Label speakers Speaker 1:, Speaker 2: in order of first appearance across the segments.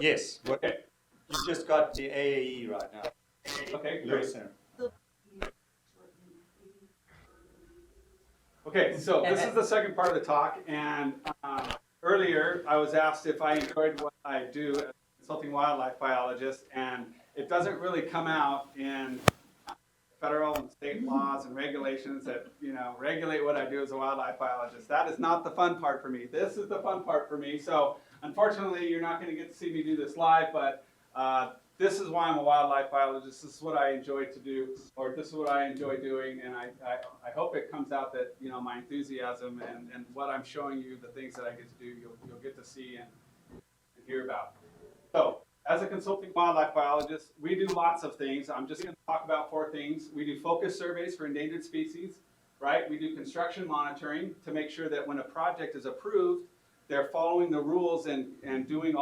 Speaker 1: Yes. What,
Speaker 2: Okay.
Speaker 1: you just got the AAE right now.
Speaker 2: Okay, great.
Speaker 1: Lewis Center.
Speaker 2: Okay, so this is the second part of the talk, and earlier I was asked if I enjoyed what I do as a consulting wildlife biologist, and it doesn't really come out in federal and state laws and regulations that regulate what I do as a wildlife biologist. That is not the fun part for me. This is the fun part for me. So unfortunately, you're not going to get to see me do this live, but this is why I'm a wildlife biologist. This is what I enjoy to do, or this is what I enjoy doing, and I hope it comes out that my enthusiasm and what I'm showing you, the things that I get to do, you'll get to see and hear about. So, as a consulting wildlife biologist, we do lots of things. I'm just going to talk about 4 things. We do focus surveys for endangered species, right? We do construction monitoring to make sure that when a project is approved, they're following the rules and doing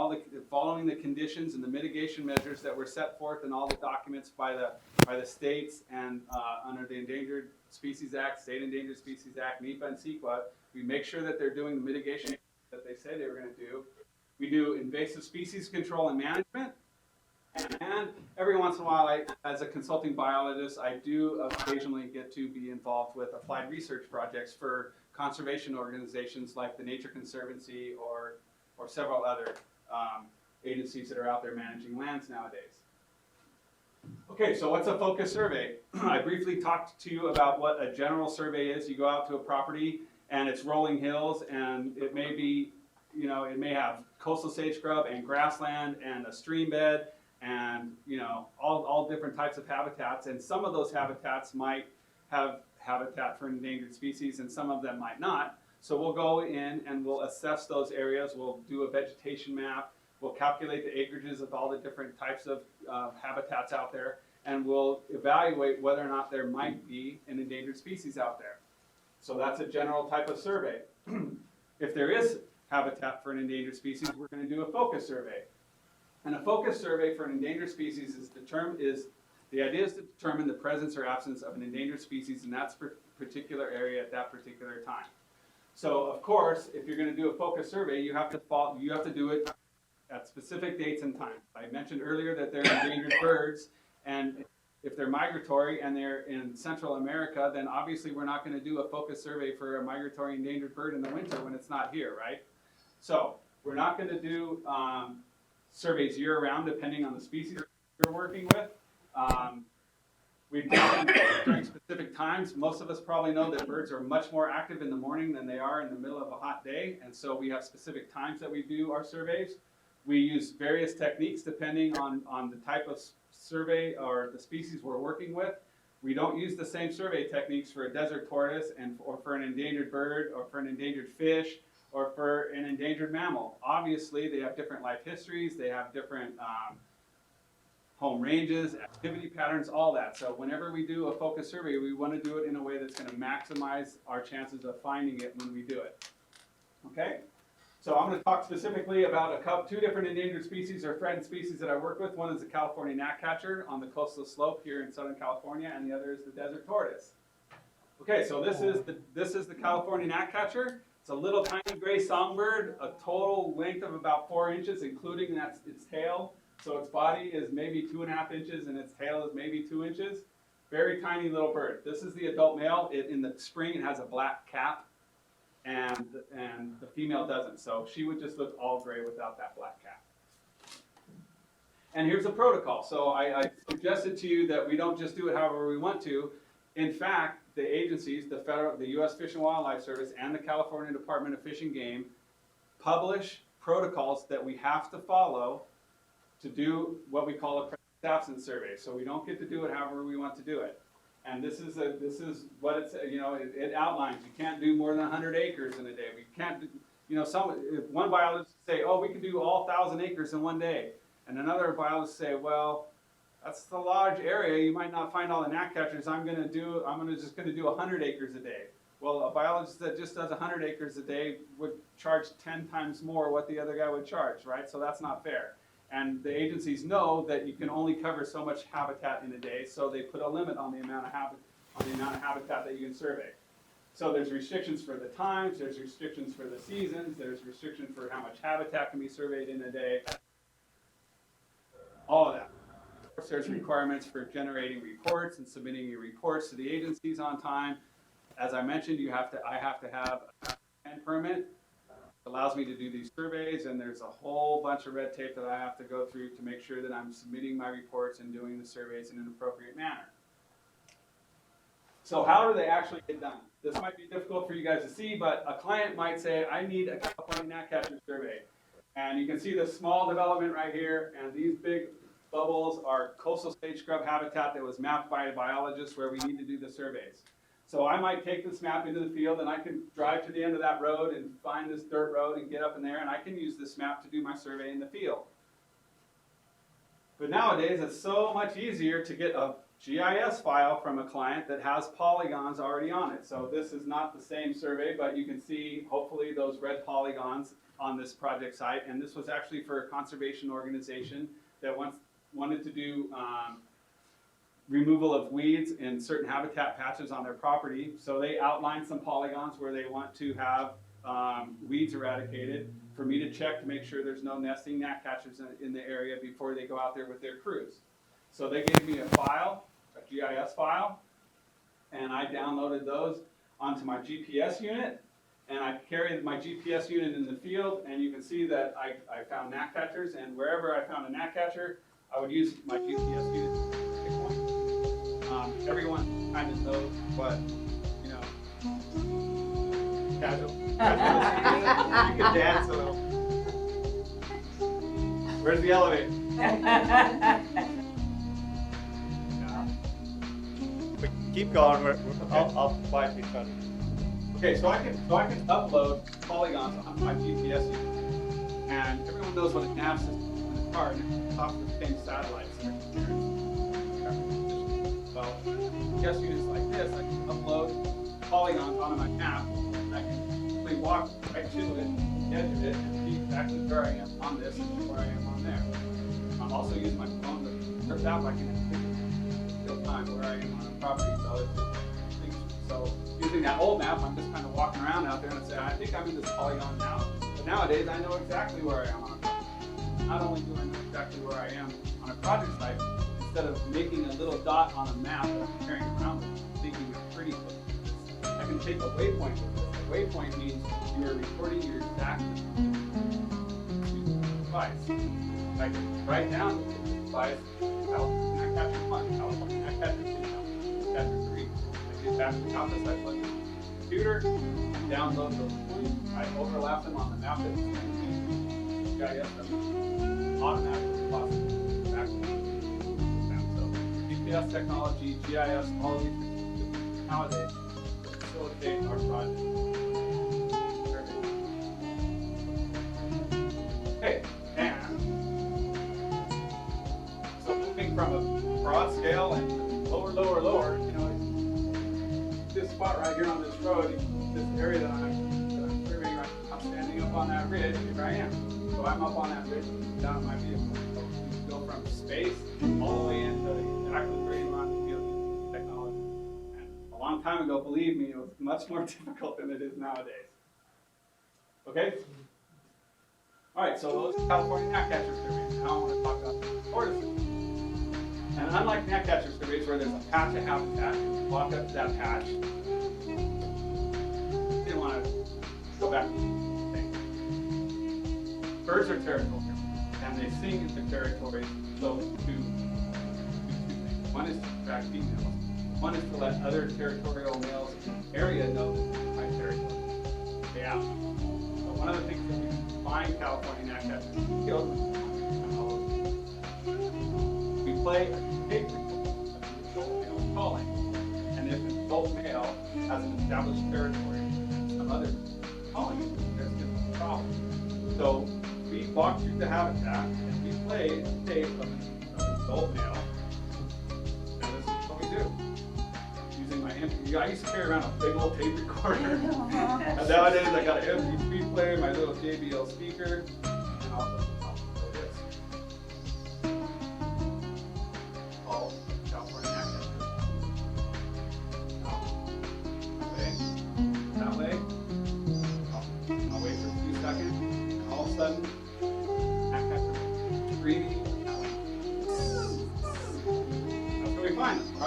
Speaker 2: following the conditions and the mitigation measures that were set forth in all the documents by the states and under the Endangered Species Act, State Endangered Species Act, NEPA and CEQA. We make sure that they're doing the mitigation that they say they were going to do. We do invasive species control and management. And every once in a while, as a consulting biologist, I do occasionally get to be involved with applied research projects for conservation organizations like the Nature Conservancy or several other agencies that are out there managing lands nowadays. Okay, so what's a focus survey? I briefly talked to you about what a general survey is. You go out to a property and it's rolling hills, and it may be, it may have coastal sage scrub and grassland and a stream bed and all different types of habitats, and some of those habitats might have habitat for endangered species and some of them might not. So we'll go in and we'll assess those areas. We'll do a vegetation map. We'll calculate the acreages of all the different types of habitats out there, and we'll evaluate whether or not there might be an endangered species out there. So that's a general type of survey. If there is habitat for an endangered species, we're going to do a focus survey. And a focus survey for an endangered species the idea is to determine the presence or absence of an endangered species in that particular area at that particular time. So of course, if you're going to do a focus survey, you have to do it at specific dates and times. I mentioned earlier that they're endangered birds, and if they're migratory and they're in Central America, then obviously we're not going to do a focus survey for a migratory endangered bird in the winter when it's not here, right? So we're not going to do surveys year-round depending on the species you're working with. We've done during specific times. Most of us probably know that birds are much more active in the morning than they are in the middle of a hot day, and so we have specific times that we do our surveys. We use various techniques depending on the type of survey or the species we're working with. We don't use the same survey techniques for a desert tortoise or for an endangered bird or for an endangered fish or for an endangered mammal. Obviously, they have different life histories, they have different home ranges, activity patterns, all that. So whenever we do a focus survey, we want to do it in a way that's going to maximize our chances of finding it when we do it. Okay? So I'm going to talk specifically about 2 different endangered species or threatened species that I work with. One is the California gnatcatcher on the coastal slope here in Southern California, and the other is the desert tortoise. Okay, so this is the California gnatcatcher. It's a little tiny gray songbird, a total length of about 4 inches, including its tail. So its body is maybe 2.5 inches, and its tail is maybe 2 inches. Very tiny little bird. This is the adult male. In the spring, it has a black cap, and the female doesn't. So she would just look all gray without that black cap. And here's a protocol. So I suggested to you that we don't just do it however we want to. In fact, the agencies, the U.S. Fish and Wildlife Service and the California Department of Fish and Game publish protocols that we have to follow to do what we call a presence absence survey. So we don't get to do it however we want to do it. And this is what it's, it outlines. You can't do more than 100 acres in a day. We can't do, if one biologist say, oh, we can do all 1,000 acres in one day. And another biologist say, well, that's a large area. You might not find all the gnatcatchers. I'm just going to do 100 acres a day. Well, a biologist that just does 100 acres a day would charge 10 times more what the other guy would charge, right? So that's not fair. And the agencies know that you can only cover so much habitat in a day, so they put a limit on the amount of habitat that you can survey. So there's restrictions for the times, there's restrictions for the seasons, there's restrictions for how much habitat can be surveyed in a day. all of that. Of course, there's requirements for generating reports and submitting your reports to the agencies on time. As I mentioned, I have to have a land permit. It allows me to do these surveys, and there's a whole bunch of red tape that I have to go through to make sure that I'm submitting my reports and doing the surveys in an appropriate manner. So how do they actually get done? This might be difficult for you guys to see, but a client might say, I need a California gnatcatcher survey. And you can see this small development right here, and these big bubbles are coastal sage scrub habitat that was mapped by a biologist where we need to do the surveys. So I might take this map into the field, and I can drive to the end of that road and find this dirt road and get up in there, and I can use this map to do my survey in the field. But nowadays, it's so much easier to get a GIS file from a client that has polygons already on it. So this is not the same survey, but you can see, hopefully, those red polygons on this project site. And this was actually for a conservation organization that wanted to do removal of weeds in certain habitat patches on their property. So they outlined some polygons where they want to have weeds eradicated for me to check to make sure there's no nesting gnatcatchers in the area before they go out there with their crews. So they gave me a file, a GIS file, and I downloaded those onto my GPS unit, and I carried my GPS unit in the field, and you can see that I found gnatcatchers, and wherever I found a gnatcatcher, I would use my GPS unit to pick one. Everyone kind of knows what, you know, casual you can dance a little. Where's the elevator?
Speaker 1: But keep going. I'll quietly try to.
Speaker 2: Okay, so I can upload polygons onto my GPS unit, and everyone knows what a nav system is in a car, and it talks to the same satellites. Well, GPS units like this, I can upload polygons onto my map, and I can simply walk right to it, the edge of it, and see exactly where I am on this and where I am on there. I'm also using my phone to search out, I can see real time where I am on a property. So using that old map, I'm just kind of walking around out there and say, I think I'm in this polygon now. But nowadays, I know exactly where I am on a project. Not only do I know exactly where I am on a project site, instead of making a little dot on a map that I'm carrying around with, thinking it's pretty close. I can take a waypoint with this. A waypoint means you're recording your exact device. I can write down the device, California gnatcatcher 1, California gnatcatcher 2, gnatcatcher 3. I get back to the office, I plug in the computer, download those points, I overlap them on the map that's in the GIS, automatically process back to the map. So GPS technology, GIS, all of these things nowadays facilitate our project. Okay, and so moving from a broad scale and lower, you know, this spot right here on this road, this area that I'm surveying right now, I'm standing up on that ridge, here I am. So I'm up on that ridge, down my vehicle. So we go from space all the way into exactly where you want to feel technology. And a long time ago, believe me, it was much more difficult than it is nowadays. Okay? All right, so those are California gnatcatcher surveys. Now I want to talk about the Florida surveys. And unlike gnatcatcher surveys where there's a patch of habitat, and you walk up to that patch, you didn't want to go back to the thing. Birds are territorial, and they sing in the territory, so do two things. One is to attract females. One is to let other territorial males in the area know that this is my territory. Yeah. So one of the things that we find California gnatcatchers killed, we play a tape recorder of the adult male calling, and if an adult male has an established territory and some other calling it, there's going to be a problem. So we walk through the habitat and we play a tape of an adult male, and this is what we do. Using my MP3, I used to carry around a big old tape recorder, and nowadays I got an MP3 player, my little JBL speaker, and also this. All California gnatcatchers. That way. I'll wait for a few seconds, and all of a sudden, gnatcatcher screaming.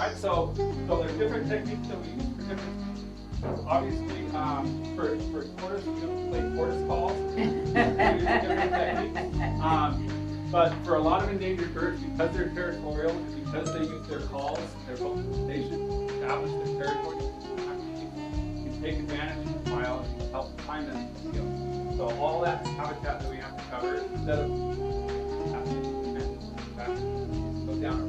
Speaker 2: right? So there's different techniques that we use for different. Obviously, for tortoise, we don't play tortoise calls. We use different techniques. But for a lot of endangered birds, because they're territorial and because they use their calls, their vocalization to establish their territory, you can take advantage of the biology to help find them in the field. So all that habitat that we have to cover, instead of having to go down or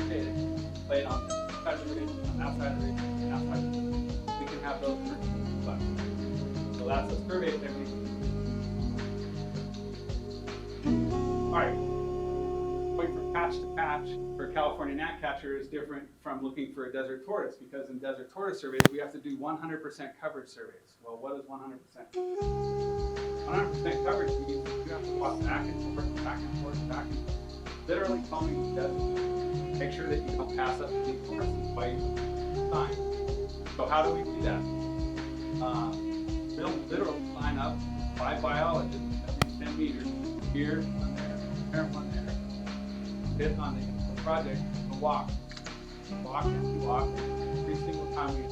Speaker 2: play it on this side of the ridge, on that side of the ridge, on that side of the ridge, we can have those birds. So that's a survey technique. All right. Going from patch to patch for California gnatcatcher is different from looking for a desert tortoise, because in desert tortoise surveys we have to do 100% coverage surveys. Well, what is 100%? 100% coverage means you have to walk back and forth, back and forth, back and forth, literally combing the desert. Make sure that you don't pass up any tortoises by sign. So how do we do that? We'll literally line up 5 biologists every 10 meters, here, one there, one there. Hit on the project to walk and walk. Every single time we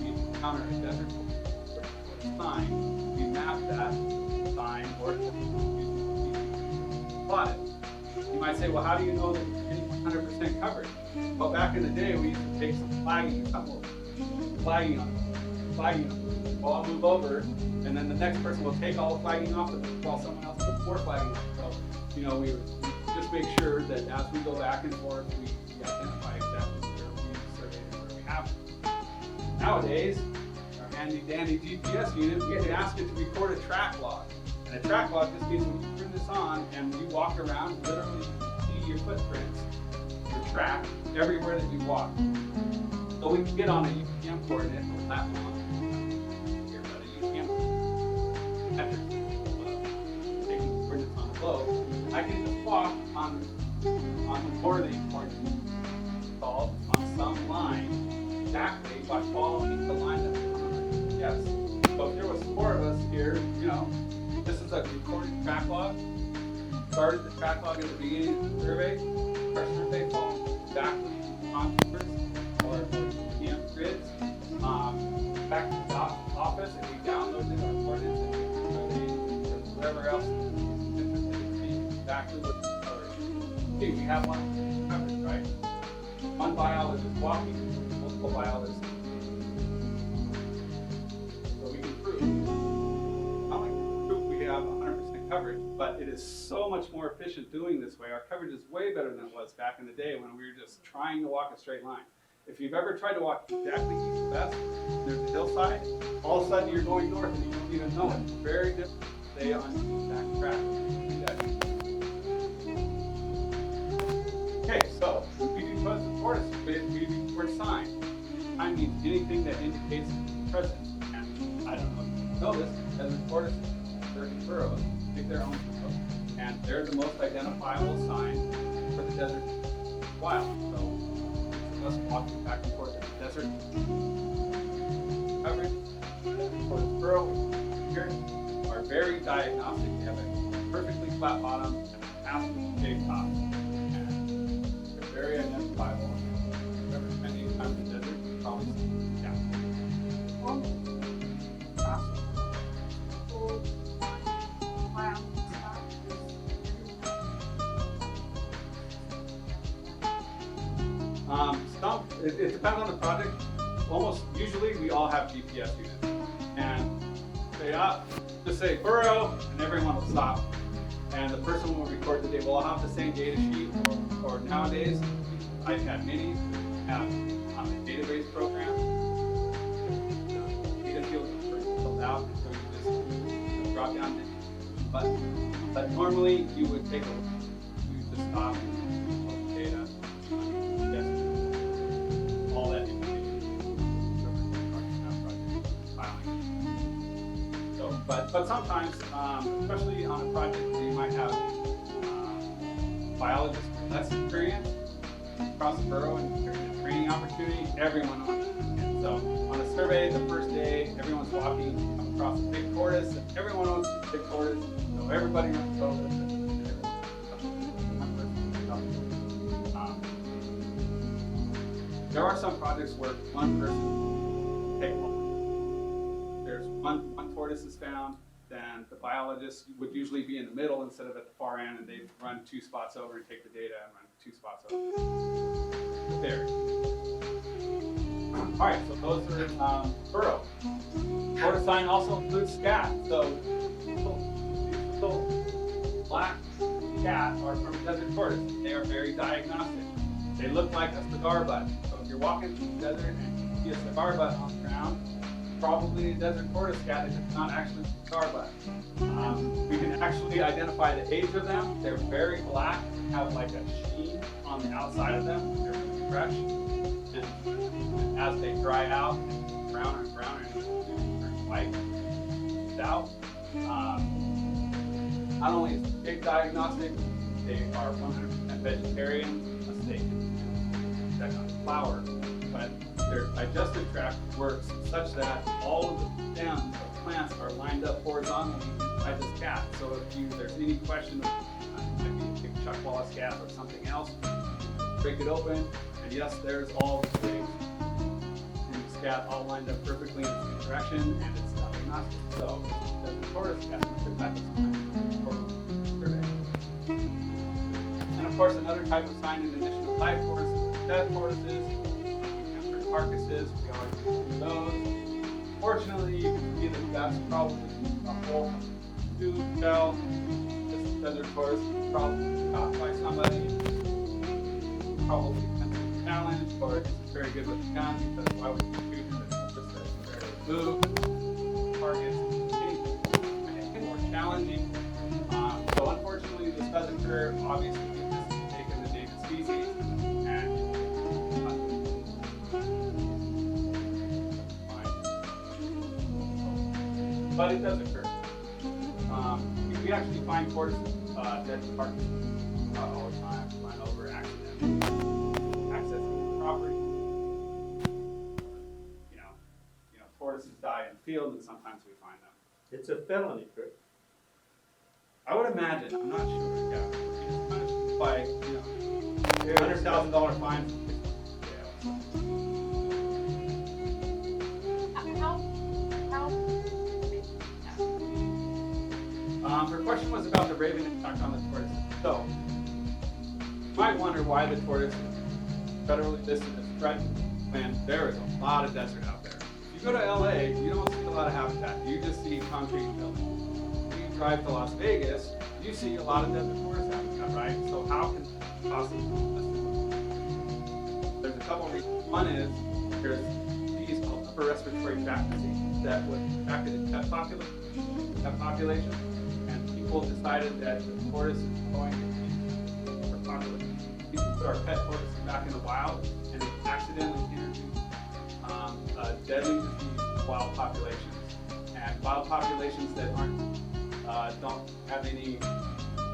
Speaker 2: encounter a desert sign, we map that sign or plot it. You might say, well, how do you know that you're getting 100% coverage? Well, back in the day, we used to take some flagging on it. Well, I'll move over, and then the next person will take all the flagging off of it while someone else puts more flagging on it. So, we would just make sure that as we go back and forth, we identify exactly where we survey and where we have it. Nowadays, our handy dandy GPS unit, we can ask it to record a track log. And a track log just means when you turn this on and you walk around, literally you can see your footprints, your track, everywhere that you walk. So we can get on a UTM coordinate or that long. Here, but a UTM metric, taking coordinates on the globe. I can just walk on the coordinate called on some line exactly by following the line that's on the GPS. So if there was 4 of us here, this is a recorded track log. Started the track log at the beginning of the survey. Our survey followed exactly contours or UTM grids. Back to the office, and we downloaded our coordinates and whatever else. Exactly what the color is. Okay, we have one coverage, right? One biologist walking, multiple biologists. So we can prove. Not like proof we have 100% coverage, but it is so much more efficient doing this way. Our coverage is way better than it was back in the day when we were just trying to walk a straight line. If you've ever tried to walk exactly east to west, and there's a hillside, all of a sudden you're going north and you don't even know it. It's very different to stay on the exact track. Okay, so we do tortoise, we record sign. Sign means anything that indicates presence. And I don't know if you know this, desert tortoises, certain burrows, dig their own burrows, and they're the most identifiable sign for the desert wild. So us walking back and forth in the desert, coverage, tortoise burrow here are very diagnostic. They have a perfectly flat bottom and a absolutely big top. Very identifiable. If you've ever spent any time in the desert, you probably see it depends on the project. Almost usually we all have GPS units. And just say burrow, and everyone will stop. And the person will record the data. We'll all have the same data sheet, or nowadays, iPad minis have on the database program. Data field is filled out, so you just drop down the button. But normally, you would take a look. You would just stop and look at the data. Yes. All that information. So, but sometimes, especially on a project where you might have biologists with less experience across the burrow and there's a training opportunity, everyone wants it. And so on a survey, the first day, everyone's walking, come across a big tortoise, and everyone wants a big tortoise, so everybody wants to go with it. There are some projects where one person takes one. There's one tortoise is found, then the biologist would usually be in the middle instead of at the far end, and they'd run 2 spots over and take the data and run 2 spots over. There. All right, so those are burrow. Tortoise sign also includes scat. So these little black scat are from desert tortoise. They are very diagnostic. They look like a cigar butt. So if you're walking through the desert and you see a cigar butt on the ground, probably a desert tortoise cat. It's not actually a cigar butt. We can actually identify the age of them. They're very black and have like a sheen on the outside of them. They're really fresh. And as they dry out, browner and browner, and turn white, stout. Not only is it big diagnostic, they are 100% vegetarian, unless they check on flour, but their digestive tract works such that all of the stems of plants are lined up horizontally inside this cat. So if there's any question of it might be a big Chuck Wallace cat or something else, break it open, and yes, there's all the things in the scat all lined up perfectly in the same direction, and it's diagnostic. So the tortoise cat at this time. And of course, another type of sign in addition to live tortoises, dead tortoises, carcasses. We always use those. Fortunately, you can see that that's probably a whole tooth shell. This desert tortoise was probably caught by somebody. Probably a challenge, or it's very good with the gun because why would you shoot it? It's just very move, targets, anything more challenging. So unfortunately, this does occur. Obviously, this is taken the native species, and but it does occur. We actually find tortoises dead carcasses all the time, run over accidentally, accessing the property. Tortoises die in the field, and sometimes we find them.
Speaker 1: It's a felony, Chris.
Speaker 2: I would imagine. I'm not sure. Yeah, it's punished by $100,000 fine. Her question was about the raven impact on the tortoise. So, you might wonder why the tortoise is federally listed as threatened when there is a lot of desert out there. If you go to LA, you don't see a lot of habitat. You just see concrete buildings. When you drive to Las Vegas, you see a lot of desert tortoise habitat, right? So how can it possibly be listed? There's a couple reasons. One is there's these called upper respiratory tract diseases that would affect the pet population. People decided that the tortoise is going to be popular. People put our pet tortoise back in the wild and accidentally introduced a deadly disease to wild populations. And wild populations that don't have any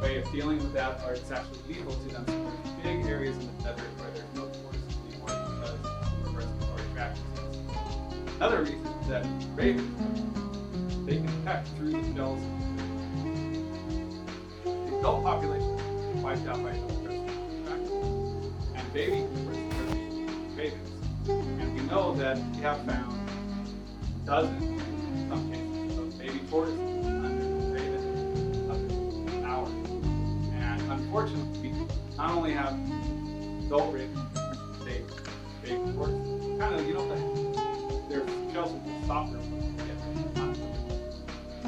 Speaker 2: way of dealing with that, or it's actually lethal to them. So there's big areas in the desert where there's no tortoises anymore because of respiratory tract disease. Another reason is that ravens, they can peck through the shells. Adult population is wiped out by respiratory tract, and baby ravens. And we know that we have found dozens, in some cases, of baby tortoises under the raven up to hours. And unfortunately, we not only have adult ravens, they baby tortoises. Kind of, their shells are softer when they get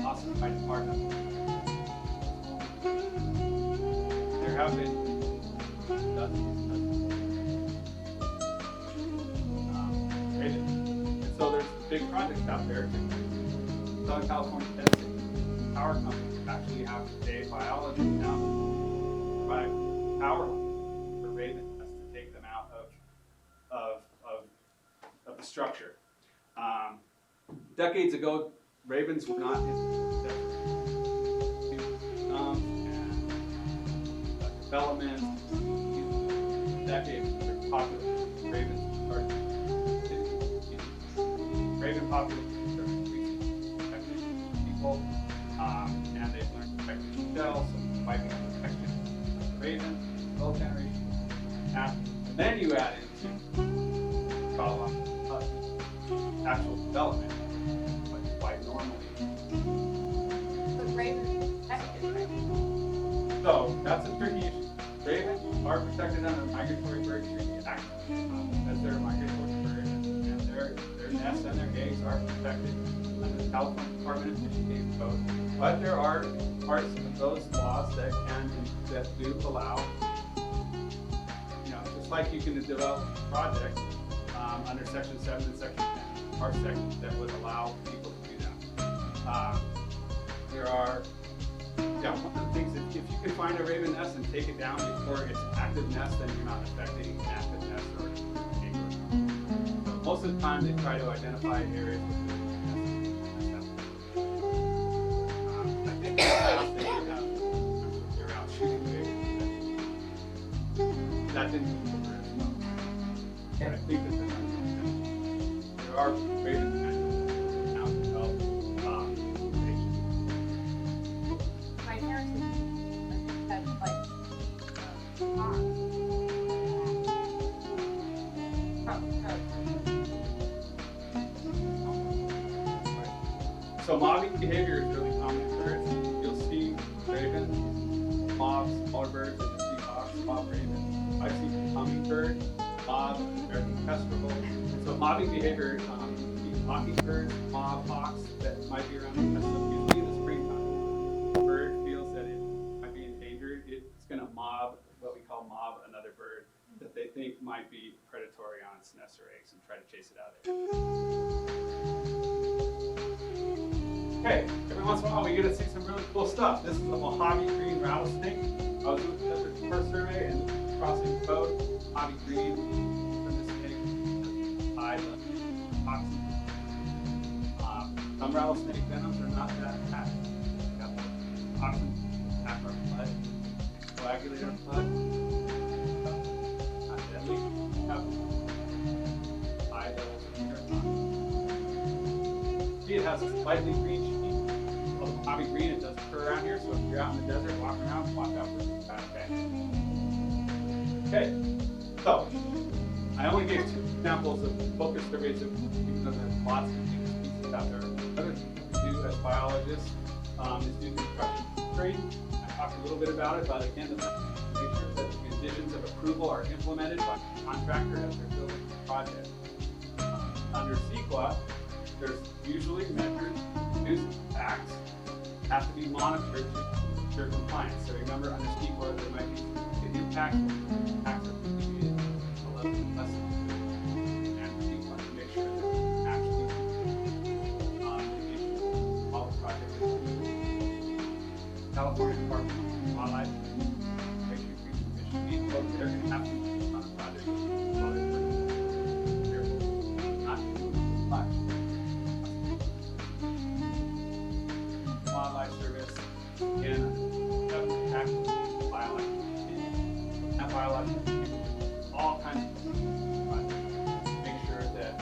Speaker 2: ossified hard enough. There have been dozens. And so there's big projects out there. Southern California, Tennessee, power companies actually have today biology now provide power lines for ravens to take them out of the structure. Decades ago, ravens were not in development, decades of popular ravens started. Raven populations are increasing people, and they've learned to protect themselves, so wiping out protection of the raven, 12 generations. And then you add into problem of actual development, but quite normally.
Speaker 3: But ravens protected, right?
Speaker 2: So that's a tricky issue. Ravens are protected under the Migratory Bird Treaty Act because they're a migratory bird, and their nests and their eggs are protected under the California Department of Fish and Game Code. But there are parts of those laws that do allow, just like you can develop projects under Section 7 and Section 10, are sections that would allow people to do that. There are, one of the things that if you can find a raven nest and take it down before it's an active nest, then you're not affecting an active nest or neighbor. So most of the time they try to identify areas with nests. I think they're out shooting ravens. That didn't move over as well. And I think that there are raven nests now developed.
Speaker 3: My parents had like
Speaker 2: So mobbing behavior is really common in birds. You'll see ravens, mobs, smaller birds, and you'll see hawks, mob ravens. I've seen hummingbird, mob, American kestrel. And so mobbing behavior, mockingbirds, mob hawks that might be around the nest. So usually in the springtime, the bird feels that it might be endangered. It's going to mob, what we call mob, another bird that they think might be predatory on its nest or eggs and try to chase it out of there. Okay, every once in a while we get to see some really cool stuff. This is a Mojave green rattlesnake. I was with the first survey and crossing the code. Mojave green from this snake. I love toxin. Some rattlesnake venoms are not that bad. Toxin, attack our blood, coagulate our blood. Not deadly. Have high levels of serotonin. See, it has a slightly green sheen. Mojave green, it does occur around here, so if you're out in the desert walking around, watch out for this bad guy. Okay, so I only gave 2 examples of focus surveys, even though there's lots of species out there. Another thing we do as biologists is do construction history. I talked a little bit about it, but again, the make sure that the conditions of approval are implemented by the contractor as they're building the project. Under CEQA, there's usually measures, nuisance acts have to be monitored to ensure compliance. So remember, under CEQA, there might be the impacts are completed a level less than. And we want to make sure that actually all the project is California Department of Wildlife, Fish and Game Code, they're going to have to be on the project. So they're careful not to do much. Wildlife Service and actually biological and biological all kinds of make sure that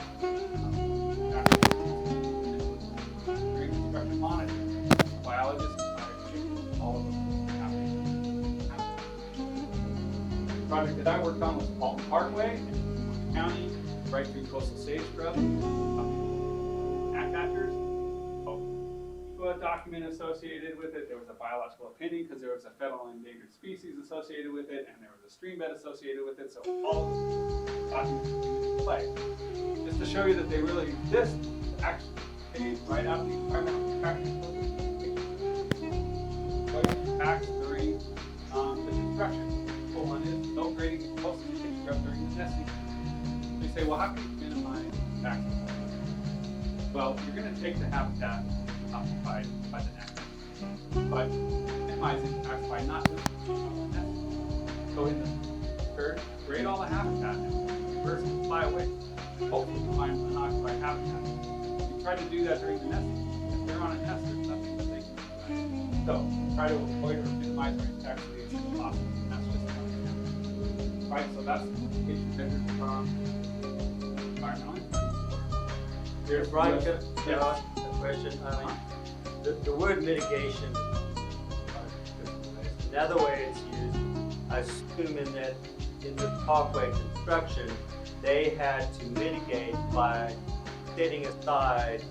Speaker 2: during construction monitoring, biologists all of them the project that I worked on was Alton Parkway in County, right through coastal sage scrub, gnatcatchers. A document associated with it. There was a biological opinion because there was a federal endangered species associated with it, and there was a stream bed associated with it. So all of the documents came into play. Just to show you that they really exist, actually came right out of the environmental impact impacts during the construction. Well, one is no grading explosive sage scrub during the nesting. They say, well, how can you minimize impacts? Well, you're going to take the habitat occupied by the next. But minimizing impacts by not doing that. So in the third, grade all the habitat and birds can fly away. Hopefully find unoccupied habitat. You try to do that during the nesting. If they're on a nest, there's nothing that they can do. So try to avoid or minimize their impacts to the extent possible. And that's just one example. Right, so that's the mitigation measures from environmental impact.
Speaker 4: Here's Brian,
Speaker 2: Yes.
Speaker 4: can I ask a question? The word mitigation, another way it's used, I assume in the parkway construction, they had to mitigate by setting aside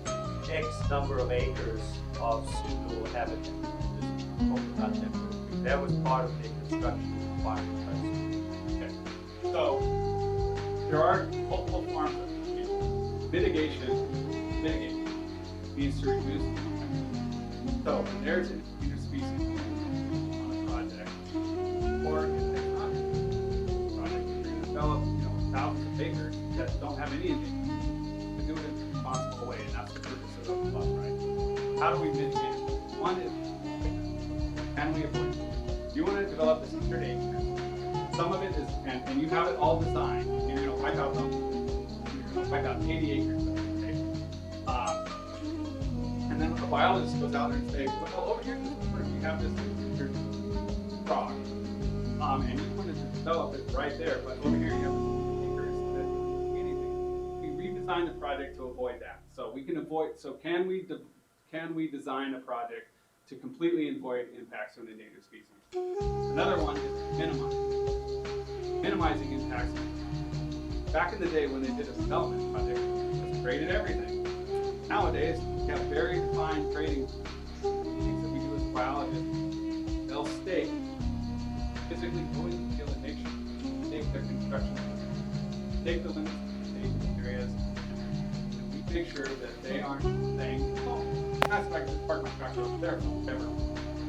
Speaker 4: X number of acres of suitable habitat. Just talk about that real quick. That was part of the construction requirement.
Speaker 2: Okay. So there are multiple forms of mitigation. Mitigate means to reduce. So when there's an endangered species on a project, or if there's not a project, you're going to develop, thousands of acres that don't have any endangered species, to do it in a responsible way, and that's the purpose of the plus, right? How do we mitigate it? One is, can we avoid it? You want to develop this 100 acres. Some of it is, and you have it all designed, and you're going to wipe out those, you're going to wipe out 80 acres. And then the biologist goes out there and says, well, over here, we have this frog. And you wanted to develop it right there, but over here you have acres that anything. We redesign the project to avoid that. So we can avoid, so can we design a project to completely avoid impacts on endangered species? Another one is minimizing impacts. Back in the day when they did a development project, it graded everything. Nowadays, we have very defined grading things that we do as biologists. They'll stake, physically go in the field and make sure they stake their construction, stake the limits, stake the areas, and we make sure that they aren't saying, oh, that's like this park contractor over there, so whatever.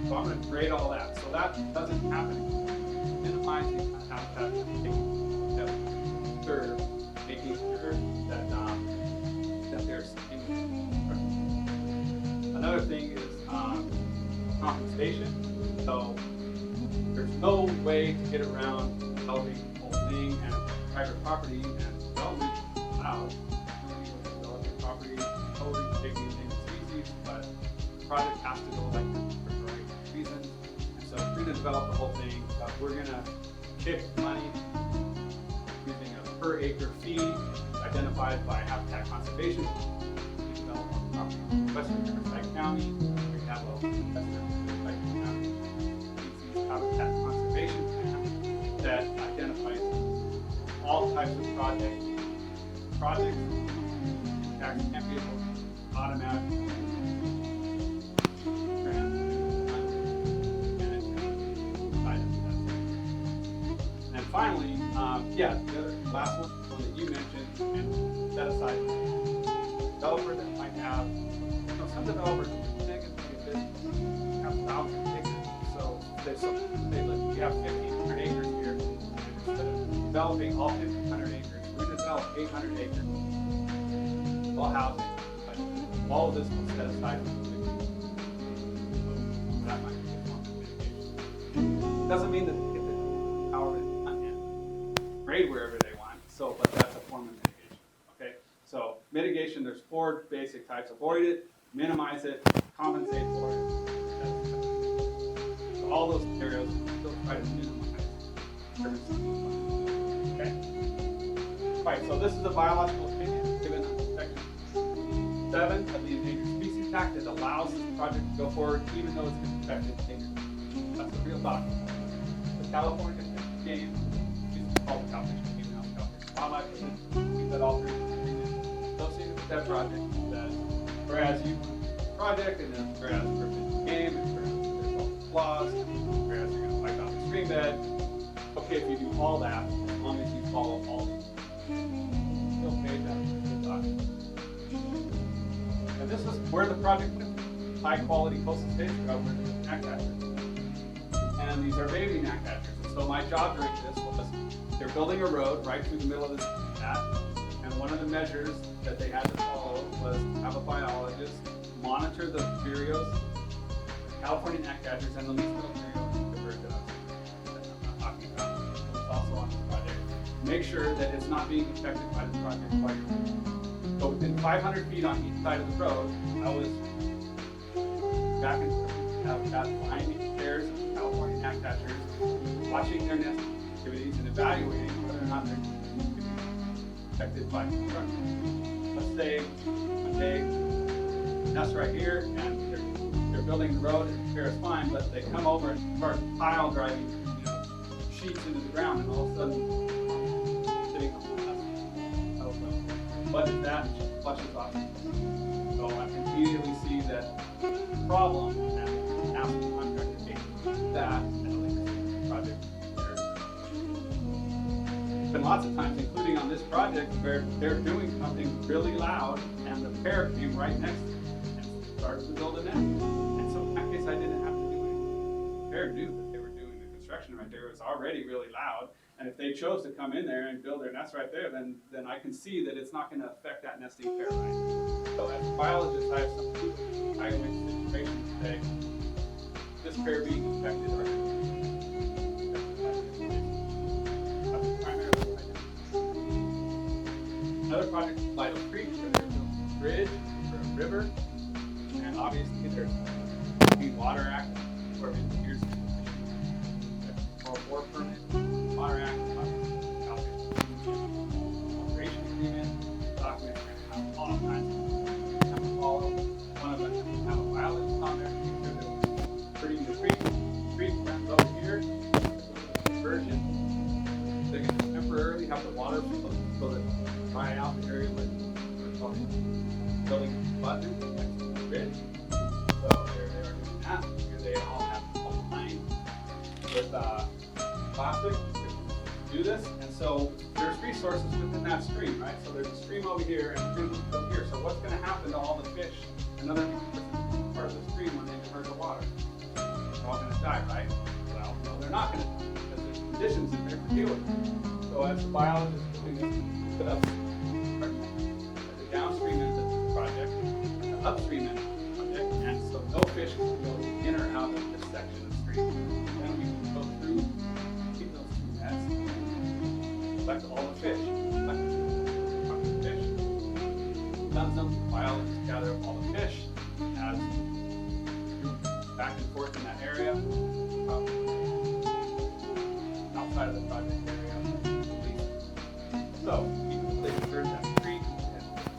Speaker 2: So I'm going to grade all that. So that doesn't happen. Minimizing habitat, taking that serve, making sure that there's another thing is compensation. So there's no way to get around developing the whole thing and private property and development allowed. Developing property, totally taking endangered species, but the project has to go like this for the right reasons. And so if we're going to develop the whole thing, we're going to kick money using a per acre fee identified by habitat conservation. We develop on property in Western Riverside County. We have a Western Riverside County species habitat conservation plan that identifies all types of projects. Projects, impacts can't be automatic. And finally, the other last one that you mentioned, and set aside developer that might have, some developers have 1,000 acres. So you have 1,500 acres here. Instead of developing all 1,500 acres, we're going to develop 800 acres, all housing. But all of this was set aside for that might be a form of mitigation. Doesn't mean that they get the power to grade wherever they want. So, but that's a form of mitigation. Okay. So mitigation, there's 4 basic types: avoid it, minimize it, compensate for it. So all those scenarios, still try to minimize. Okay. Right. So this is a biological opinion given under Section 7 of the Endangered Species Act that allows this project to go forward even though it's been affected endangered. That's a real document. The California game is called the California Game now. California Wildlife Commission that all 3 associated with that project that whereas you project and then whereas for the game and whereas there's all the flaws, whereas you're gonna wipe out the stream bed. Okay, if you do all that, as long as you follow all these. Okay, that's a good document. And this is where the project went. High quality coastal states covered gnatcatchers. And these are baby gnatcatchers. And so my job during this was they're building a road right through the middle of this gnat. And one of the measures that they had to follow was to have a biologist monitor the vireos, California gnatcatchers, and the least little vireos, the bird that I'm talking about. It's also on this project. Make sure that it's not being affected by the project while you're doing it. So within 500 feet on each side of the road, I was back and forth, finding pairs of California gnatcatchers, watching their nest activities and evaluating whether or not they're affected by construction. Let's say one day, nest right here, and they're building the road, and the pair is fine, but they come over and start pile driving, sheets into the ground, and all of a sudden, sitting on the nest. what is that? And she flushes off. So I can immediately see that the problem and ask the contractor to take that and link the project there. There's been lots of times, including on this project, where they're doing something really loud and the pair came right next to it and started to build a nest. And so in that case, I didn't have to do anything. The pair knew that they were doing the construction right there. It was already really loud. And if they chose to come in there and build their nest right there, then I can see that it's not going to affect that nesting pair, right? So as a biologist, I have some evaluate situations to say, this pair being affected or that's primarily what I do. Another project is Vital Creek, where they're building a bridge for a river, and obviously there's Clean Water Act, where here's war permit, Water Act, operation agreement, document, all kinds of follow. One of them have a wildlife on there, pretty the creek runs over here, diversion. They're going to temporarily have the water flow so that dry out the area where we're talking building abutment next to the bridge. So there they are doing that. Here they all have a line with plastic to do this, and so there's resources within that stream, right? So there's a stream over here and a stream over here. So what's going to happen to all the fish and other part of the stream when they divert the water? They're all going to die, right? Well, no, they're not going to, because there's conditions in there to deal with it. So as a biologist doing this, put up the downstream end of the project, the upstream end of the project, and so no fish can go in or out of this section of the stream. Then we can go through, keep those two nets, collect all the fish, done some biologists gather up all the fish as back and forth in that area, outside of the project area. So, they convert that creek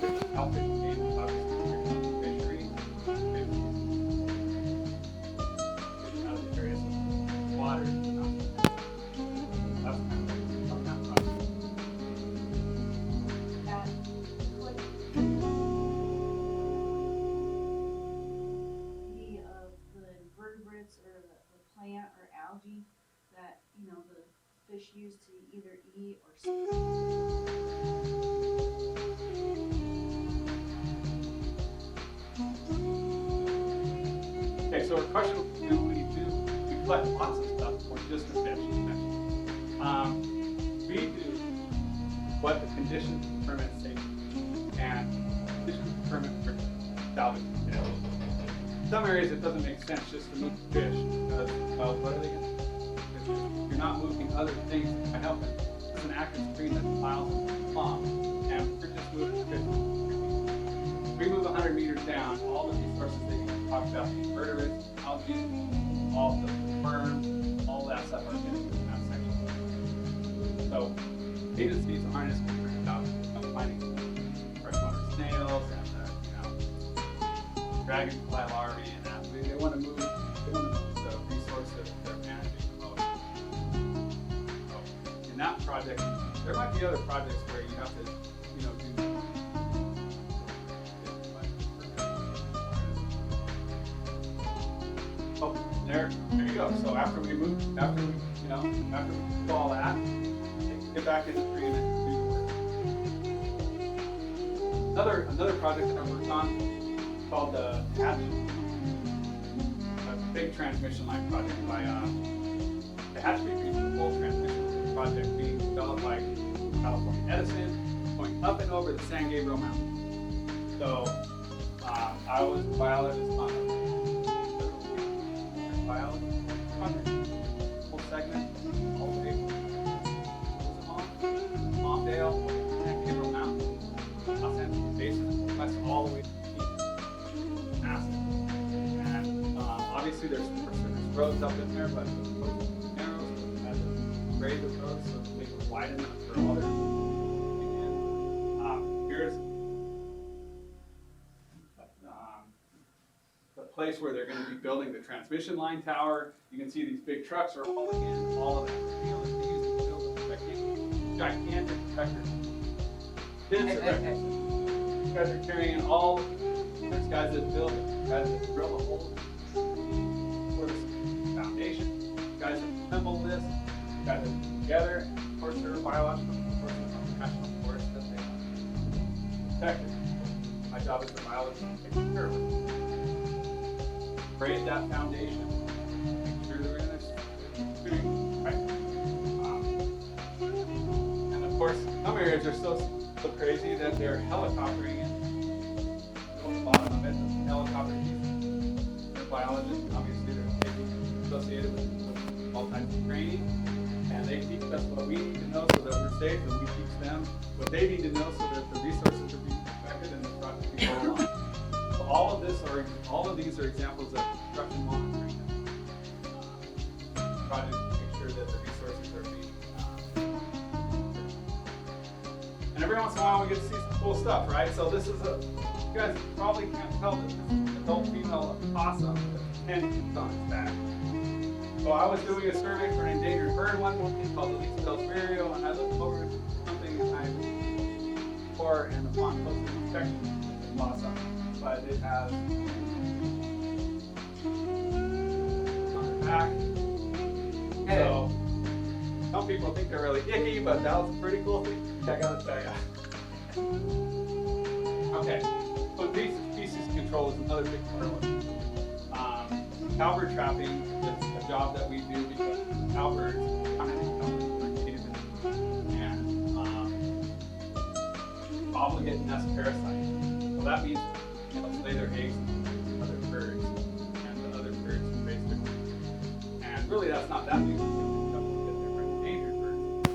Speaker 2: and outfit game, obviously, fishery, fish out of the areas of water. That's kind of what's on that project.
Speaker 5: The invertebrates or the plant or algae that, you know, the fish use to either eat or
Speaker 2: Okay, so our question was, do we collect lots of stuff or just the fish? We do what the conditions of the permit say, and conditions of the permit for salvage fish. In some areas it doesn't make sense just to move the fish because, well, what are they going to do? You're not moving other things that might help it. It's an active stream that's miles long, and we're just moving the fish. We move 100 meters down, all the resources that you talked about, the invertebrates, algae, all the worms, all that stuff are getting in that section. So agencies aren't as concerned about finding freshwater snails and dragonfly larvae and that. They want to move the resource that they're managing the most. So in that project, there might be other projects where you have to, do. Oh, there you go. So after we do all that, get back in the tree and do the work. Another project that I worked on called the Hatch, a big transmission line project by the Hatch full transmission project being developed by California Edison, going up and over the San Gabriel Mountain. So I was a biologist on a biology project, whole segment, all the way from Palmdale, San Gabriel Mountain, Los Angeles Basin, west all the way to the east. Massive. And obviously there's roads up in there, but the roads are narrow, so we had to grade the roads so that they were wide enough for all their here's the place where they're going to be building the transmission line tower. You can see these big trucks are hauling in all of that steel that they use to build the gigantic tractors. guys are carrying all. There's guys that build it, guys that drill the hole for the foundation, guys that assemble this, guys that put it together, and of course there are biological resources on the national forest that they protect it. My job as a biologist is to take care of it. Create that foundation, make sure they're in their food, right? And of course, some areas are so crazy that they're helicoptering it. At the bottom of it, the helicopter pieces. They're biologists, obviously they're associated with all types of training. And they teach us what we need to know so that we're safe, and we teach them what they need to know so that the resources are being protected and the product can go on. So all of these are examples of construction monitoring. Try to make sure that the resources are being and every once in a while we get to see some cool stuff, right? So this is you guys probably can't tell that this is an adult female possum with 10 kids on its back. So I was doing a survey for an endangered bird one called the Leatherman Bio, and I looked over something and upon closer inspection, it's possum, but it has on the back. So some people think they're really icky, but that was a pretty cool thing. Check out. Okay, so species control is another big part of it. Cowbird trapping is a job that we do because cowbirds are native and obligate nest parasites. So that means they'll lay their eggs with other birds, and the other birds will raise their eggs. And really, that's not that big of a deal because they're endangered birds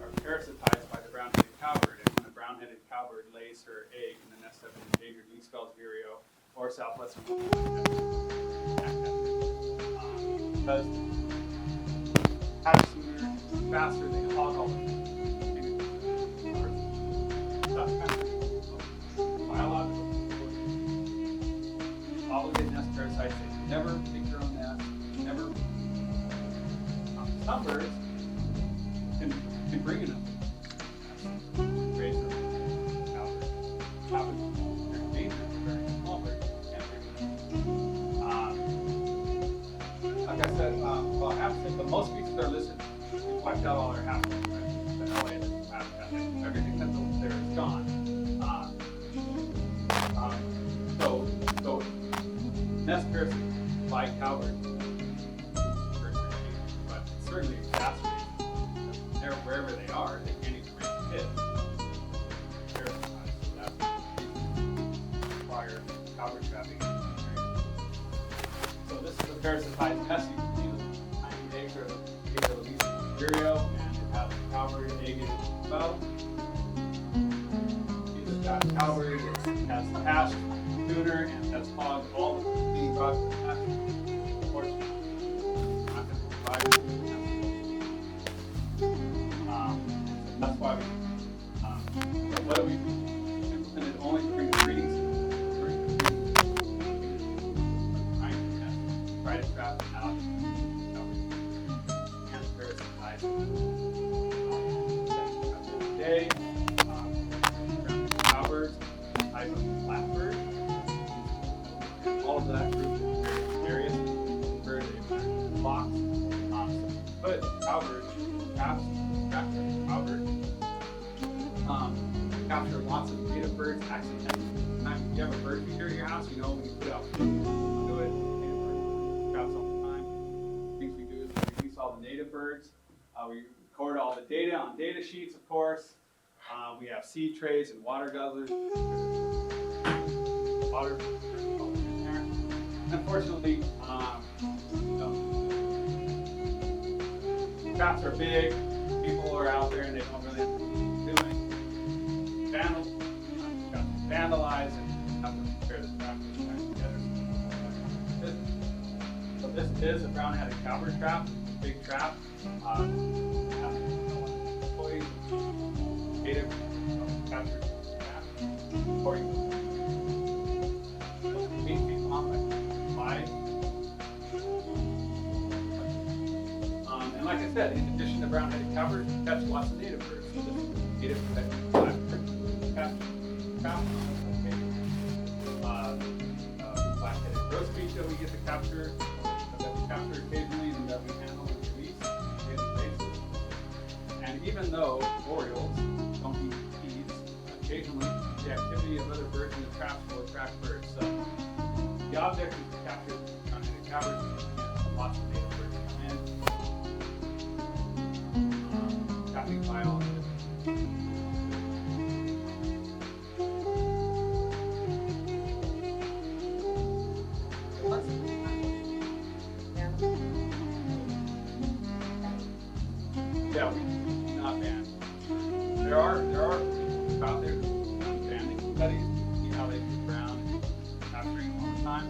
Speaker 2: are parasitized by the brown-headed cowbird. And when a brown-headed cowbird lays her egg in the nest of an endangered leaf-spelled vireo or southwestern because have sooner, faster, they hog all the things. That's kind of biological. Obligate nest parasites, they never make their own nest, never. Some birds can bring in them. Raise them. They're endangered, they're very small birds. Like I said, well, I have to say, but most species are listed. We've wiped out all our habitats, right? The LA doesn't have habitat. Everything that's over there is gone. So nest parasites like cowbirds, but certainly exacerbated. They're wherever they are, they can't even raise kids. Parasites, so that's require cowbird trapping. So this is a parasitized nest. You can see the tiny eggs are the least vireo, and it has a cowbird egg in it as well. See that cowbird has hatched sooner and has hogged all the feeding products that hatch. Unfortunately, not going to provide it. That's why we. So what do we implemented only during the breeding season? Try to trap them out and parasitize today. Cowbirds, type of flatbird, all of that group is various bird flocks. But cowbirds, traps, cowbird, capture lots of native birds accidentally. If you have a bird feeder in your house, you know when you put out food, you do it. Traps all the time. Things we do is we release all the native birds. We record all the data on data sheets, of course. We have seed trays and water guzzlers. Water. Unfortunately, traps are big. People are out there and they don't really know what they're doing. Vandalize and have to prepare the trap together. So this is a brown-headed cowbird trap, big trap. Toys, native, captured trap. And like I said, in addition to brown-headed cowbird, catch lots of native birds. So this is native capture. traps. Black-headed grosbeak that we get to capture, that we capture occasionally, and that we handle and release on a daily basis. And even though orioles don't eat seeds, occasionally the activity of other birds in the traps will attract birds. So the object is to capture unnamed cowbirds, and lots of native birds come in. Trapping biology. Yeah, we do not ban. There are people out there banning studies, see how they move around and capturing all the time.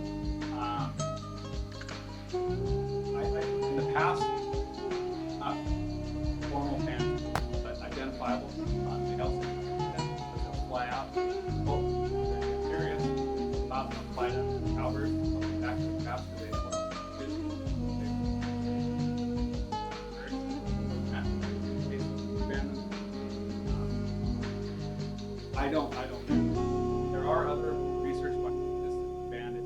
Speaker 2: In the past, not formal bans, but identifiable males that fly out. Oh, they're curious about them fly to cowbirds, back to the traps because they want to I don't know. There are other research questions that banned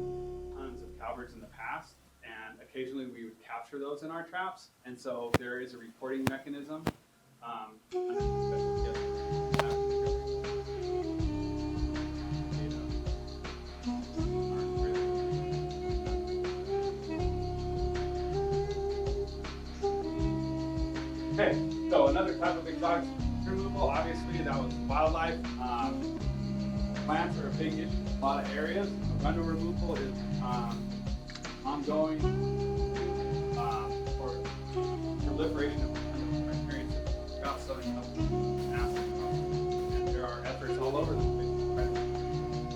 Speaker 2: tons of cowbirds in the past, and occasionally we would capture those in our traps, and so there is a reporting mechanism. Okay, so another type of exotic removal, obviously that was wildlife. Plants are a big issue in a lot of areas. Arundo removal is ongoing for proliferation of riparian systems throughout southern California. And there are efforts all over the place.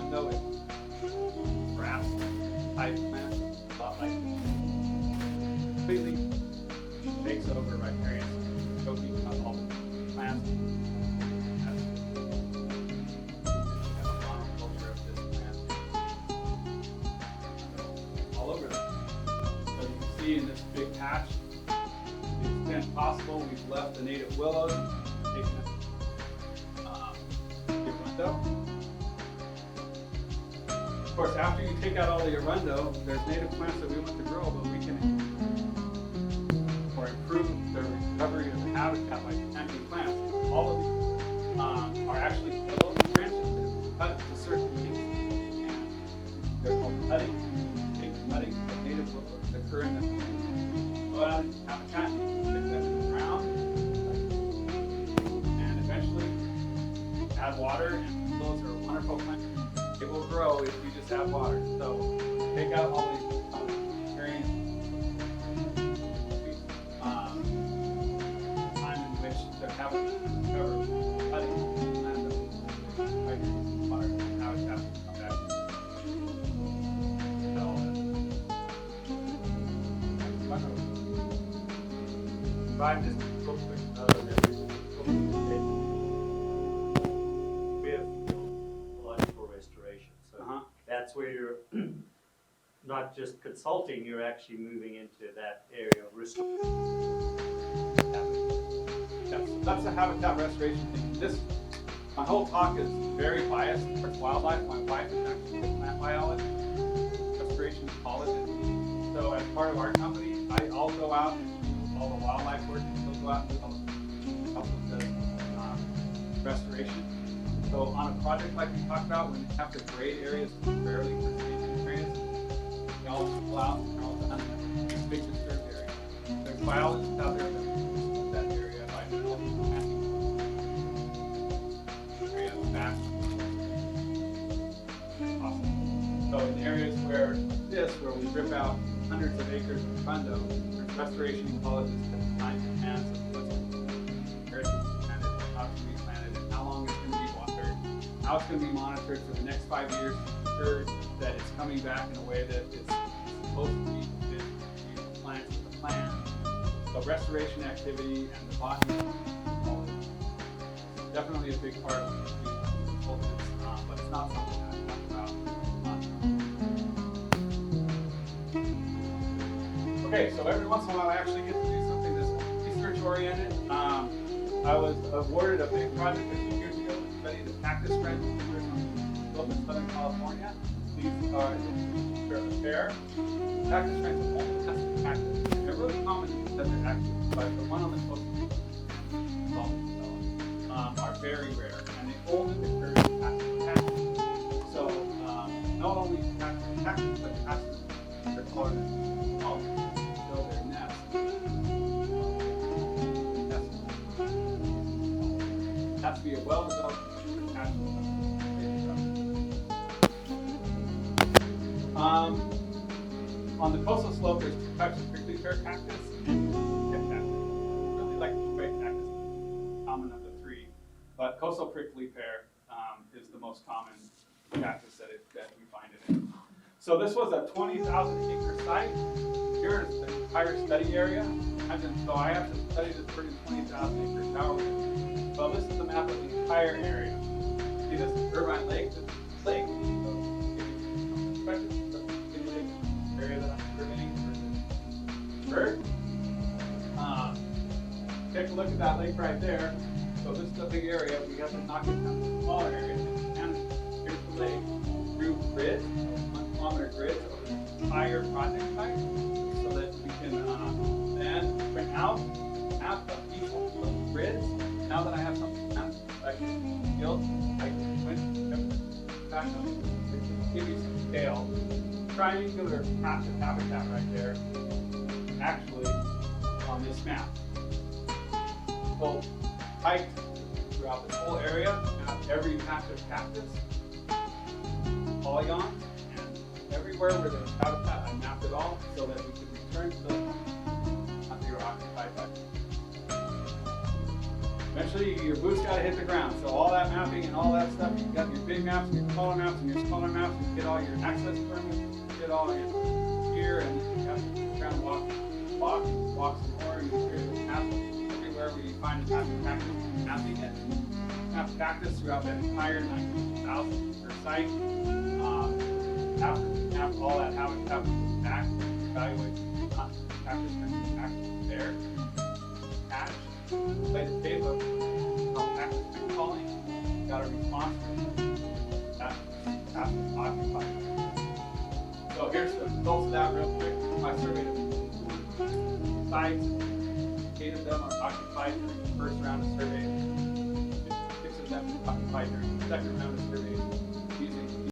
Speaker 2: Arundo is grass type plants, a lot like completely takes over riparian systems, choking out all the plants. All over them. So you can see in this big patch, to the extent possible, we've left the native willows, taken them the arundo. Of course, after you take out all the arundo, there's native plants that we want to grow, but we can or improve the recovery of the habitat by planting plants. All of these are actually willow branches that are cut to certain lengths, and they're called cutting. Cutting of native willows that occur in the habitat, stick them in the ground, and eventually add water, and willows are a wonderful plant. It will grow if you just add water. So take out all these riparian time in which the habitat is covered, cutting and water habitat will come back.
Speaker 4: Brian, just real quick, we have ecological restoration, so that's where you're not just consulting, you're actually moving into that area of restoration.
Speaker 2: Yes, that's a habitat restoration thing. My whole talk is very biased towards wildlife. My wife is actually a plant biologist, restoration ecologist. So as part of our company, I'll go out and do all the wildlife work, and he'll go out and do all the restoration. So on a project like we talked about, when you have to grade areas temporarily for staging areas, we all go out and all done these big disturbed areas. There's biologists out there that use that area by developing planting area back. Awesome. So in areas where we rip out hundreds of acres of arundo, there's restoration ecologists that design plans of where it's planted, how it's going to be planted, and how long it's going to be watered, how it's going to be monitored for the next 5 years to ensure that it's coming back in a way that it's supposed to be within the plants of the plan. So restoration activity and the botany is definitely a big part of the consultants, but it's not something that I talk about. Okay, so every once in a while I actually get to do something that's research oriented. I was awarded a big project a few years ago to study the cactus trend slope in Southern California. These are the fair. Cactus strains are only custom cactus. They're really common in the desert actually, but the one on the coast are very rare, and they only occur in cactus. So not only cactus, but cactus are colored in color to build their nest. Has to be a well-developed cactus. On the coastal slope, there's two types of prickly pear cactus and tip cactus. Really like the straight cactus, common of the three, but coastal prickly pear is the most common cactus that we find it in. So this was a 20,000 acre site. Here is the entire study area. So I have to study this for 20,000 acres. How are we gonna do it? Well, this is the map of the entire area. See this Irvine Lake? This is lake. So area that I'm surveying for bird. Take a look at that lake right there. So this is a big area. We have to knock it down to smaller areas. And here's the lake through grids, 1 kilometer grids over the entire project site, so that we can then print out map of each of the grids. Now that I have something mapped, I can build, I can print back up, give you some scale. Triangular passive habitat right there, actually on this map. So height throughout this whole area, have every passive cactus polygon, and everywhere where there's habitat, I mapped it all so that we can return to the after you're occupied by. Eventually, your boots got to hit the ground. So all that mapping and all that stuff, you've got your big maps, and your smaller maps, and your smaller maps. You get all your access permits, you get all your gear, and you have to ground walk some more, and you create a map everywhere where you find a passive cactus, mapping it. Map cactus throughout that entire 19,000 acre site. After we map all that habitat, we go back, evaluate cactus there, catch. Play the tape of how cactus been calling, got a response that cactus occupied. So here's the results of that real quick. I surveyed sites, 8 of them are occupied during the first round of surveys, 6 of them occupied during the second round of surveys.